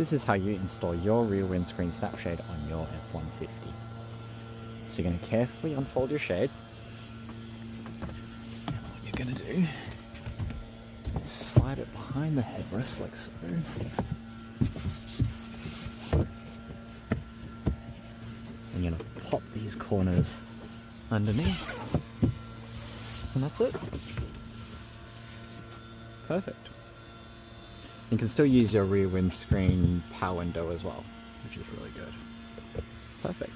This is how you install your rear windscreen snap shade on your F-150. So you're going to carefully unfold your shade. And what you're going to do is slide it behind the headrest like so. And you're going to pop these corners underneath. And that's it. Perfect. You can still use your rear windscreen power window as well, which is really good. Perfect.